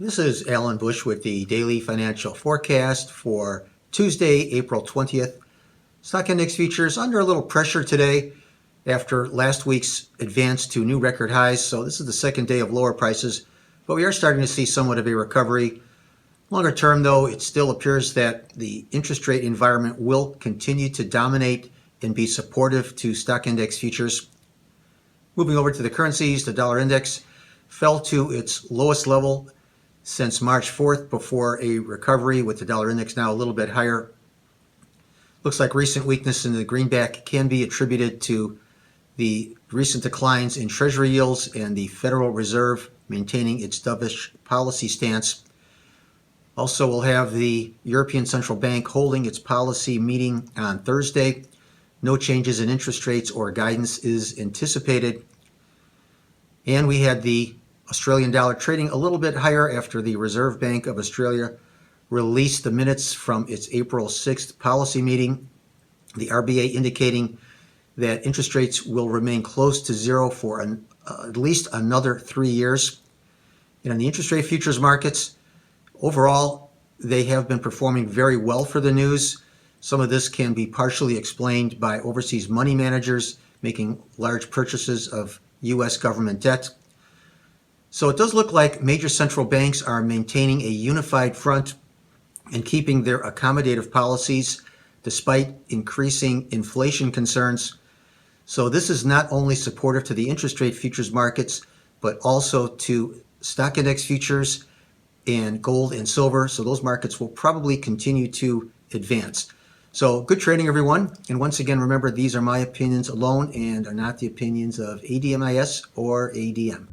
This is Alan Bush with the Daily Financial Forecast for Tuesday, April 20th. Stock index futures under a little pressure today after last week's advance to new record highs. So this is the second day of lower prices, but we are starting to see somewhat of a recovery. Longer term, though, it still appears that the interest rate environment will continue to dominate and be supportive to stock index futures. Moving over to the currencies, the dollar index fell to its lowest level since March 4th before a recovery, with the dollar index now a little bit higher. Looks like recent weakness in the greenback can be attributed to the recent declines in Treasury yields and the Federal Reserve maintaining its dovish policy stance. Also, we'll have the European Central Bank holding its policy meeting on Thursday. No changes in interest rates or guidance is anticipated. And we had the Australian dollar trading a little bit higher after the Reserve Bank of Australia released the minutes from its April 6th policy meeting. The RBA indicating that interest rates will remain close to zero for at least another 3 years. And in the interest rate futures markets, overall, they have been performing very well for the news. Some of this can be partially explained by overseas money managers making large purchases of U.S. government debt. So it does look like major central banks are maintaining a unified front and keeping their accommodative policies despite increasing inflation concerns. So this is not only supportive to the interest rate futures markets, but also to stock index futures and gold and silver. So those markets will probably continue to advance. So good trading, everyone. And once again, remember, these are my opinions alone and are not the opinions of ADMIS or ADM.